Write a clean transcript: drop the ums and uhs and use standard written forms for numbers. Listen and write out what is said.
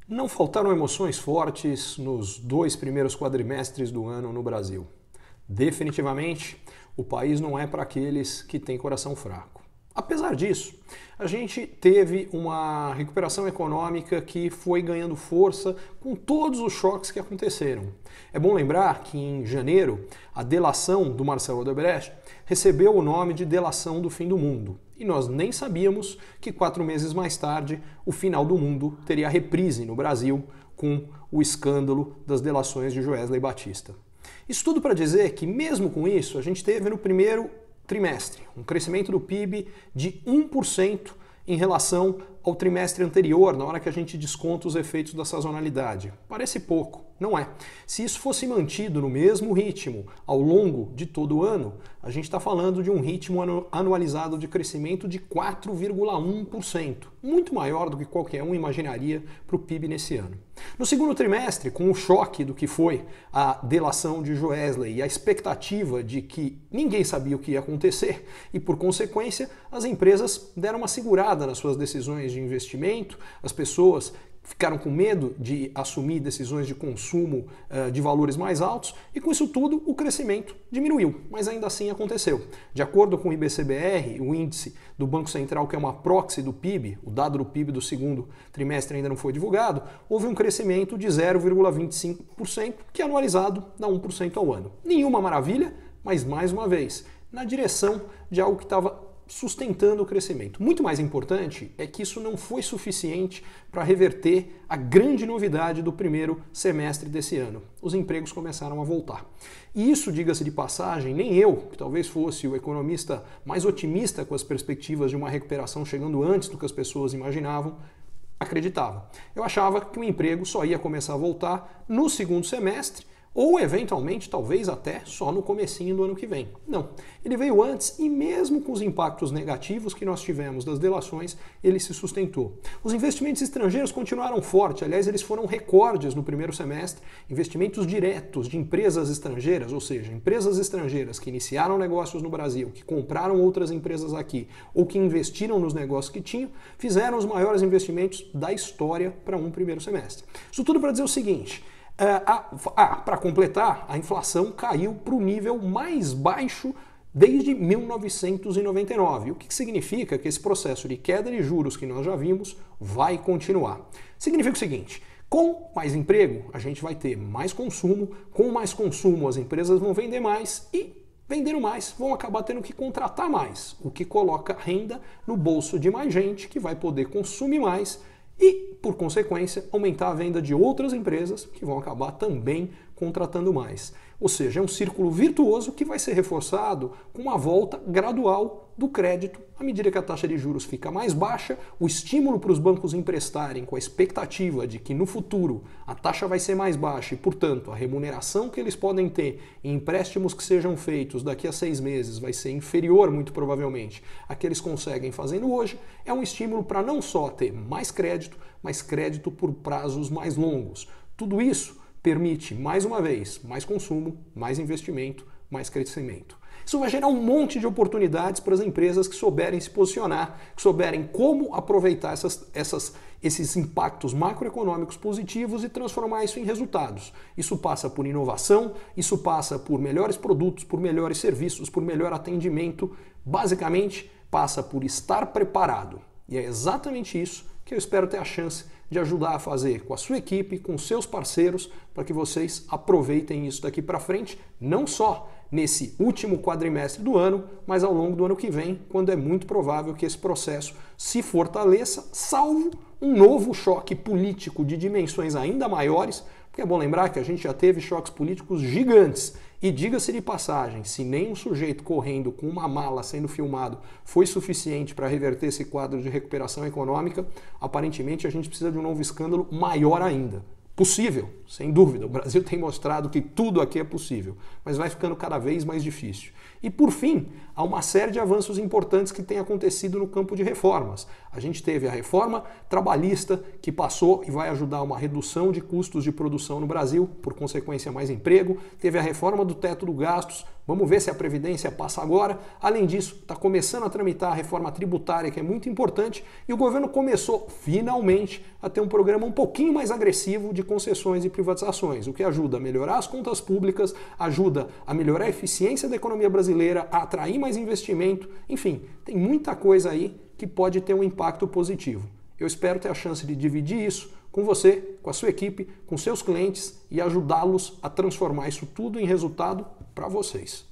Não faltaram emoções fortes nos 2 primeiros quadrimestres do ano no Brasil. Definitivamente, o país não é para aqueles que têm coração fraco. Apesar disso, a gente teve uma recuperação econômica que foi ganhando força com todos os choques que aconteceram. É bom lembrar que em janeiro, a delação do Marcelo Odebrecht recebeu o nome de delação do fim do mundo. E nós nem sabíamos que 4 meses mais tarde o final do mundo teria reprise no Brasil com o escândalo das delações de Joesley Batista. Isso tudo para dizer que mesmo com isso, a gente teve no primeiro trimestre um crescimento do PIB de 1% em relação ao trimestre anterior, na hora que a gente desconta os efeitos da sazonalidade. Parece pouco, não é. Se isso fosse mantido no mesmo ritmo ao longo de todo o ano, a gente está falando de um ritmo anualizado de crescimento de 4,1%, muito maior do que qualquer um imaginaria para o PIB nesse ano. No segundo trimestre, com o choque do que foi a delação de Joesley e a expectativa de que ninguém sabia o que ia acontecer e, por consequência, as empresas deram uma segurada nas suas decisões de investimento, as pessoas ficaram com medo de assumir decisões de consumo de valores mais altos e com isso tudo o crescimento diminuiu, mas ainda assim aconteceu. De acordo com o IBCBR, o índice do Banco Central, que é uma proxy do PIB, o dado do PIB do segundo trimestre ainda não foi divulgado, houve um crescimento de 0,25%, que anualizado dá 1% ao ano. Nenhuma maravilha, mas mais uma vez, na direção de algo que estava sustentando o crescimento. Muito mais importante é que isso não foi suficiente para reverter a grande novidade do primeiro semestre desse ano. Os empregos começaram a voltar. E isso, diga-se de passagem, nem eu, que talvez fosse o economista mais otimista com as perspectivas de uma recuperação chegando antes do que as pessoas imaginavam, acreditava. Eu achava que o emprego só ia começar a voltar no segundo semestre, ou eventualmente, talvez até só no comecinho do ano que vem. Não, ele veio antes e mesmo com os impactos negativos que nós tivemos das delações, ele se sustentou. Os investimentos estrangeiros continuaram fortes, aliás, eles foram recordes no primeiro semestre, investimentos diretos de empresas estrangeiras, ou seja, empresas estrangeiras que iniciaram negócios no Brasil, que compraram outras empresas aqui, ou que investiram nos negócios que tinham, fizeram os maiores investimentos da história para um primeiro semestre. Isso tudo para dizer o seguinte: para completar, a inflação caiu para o nível mais baixo desde 1999, o que significa que esse processo de queda de juros que nós já vimos vai continuar. Significa o seguinte: com mais emprego, a gente vai ter mais consumo, com mais consumo as empresas vão vender mais e vendendo mais, vão acabar tendo que contratar mais, o que coloca renda no bolso de mais gente que vai poder consumir mais e, por consequência, aumentar a venda de outras empresas que vão acabar também contratando mais. Ou seja, é um círculo virtuoso que vai ser reforçado com uma volta gradual do crédito à medida que a taxa de juros fica mais baixa, o estímulo para os bancos emprestarem com a expectativa de que no futuro a taxa vai ser mais baixa e, portanto, a remuneração que eles podem ter em empréstimos que sejam feitos daqui a 6 meses vai ser inferior, muito provavelmente, a que eles conseguem fazendo hoje, é um estímulo para não só ter mais crédito, mas crédito por prazos mais longos. Tudo isso permite, mais uma vez, mais consumo, mais investimento, mais crescimento. Isso vai gerar um monte de oportunidades para as empresas que souberem se posicionar, que souberem como aproveitar esses impactos macroeconômicos positivos e transformar isso em resultados. Isso passa por inovação, isso passa por melhores produtos, por melhores serviços, por melhor atendimento. Basicamente, passa por estar preparado. E é exatamente isso que eu espero ter a chance de ajudar a fazer com a sua equipe, com seus parceiros, para que vocês aproveitem isso daqui para frente, não só nesse último quadrimestre do ano, mas ao longo do ano que vem, quando é muito provável que esse processo se fortaleça, salvo um novo choque político de dimensões ainda maiores, porque é bom lembrar que a gente já teve choques políticos gigantes. E diga-se de passagem, se nem um sujeito correndo com uma mala sendo filmado foi suficiente para reverter esse quadro de recuperação econômica, aparentemente a gente precisa de um novo escândalo maior ainda. Possível, sem dúvida. O Brasil tem mostrado que tudo aqui é possível, mas vai ficando cada vez mais difícil. E, por fim, há uma série de avanços importantes que têm acontecido no campo de reformas. A gente teve a reforma trabalhista, que passou e vai ajudar a uma redução de custos de produção no Brasil, por consequência, mais emprego. Teve a reforma do teto do gastos, Vamos ver se a Previdência passa agora. Além disso, está começando a tramitar a reforma tributária, que é muito importante, e o governo começou, finalmente, a ter um programa um pouquinho mais agressivo de concessões e privatizações, o que ajuda a melhorar as contas públicas, ajuda a melhorar a eficiência da economia brasileira, a atrair mais investimento, enfim, tem muita coisa aí que pode ter um impacto positivo. Eu espero ter a chance de dividir isso com você, com a sua equipe, com seus clientes e ajudá-los a transformar isso tudo em resultado para vocês.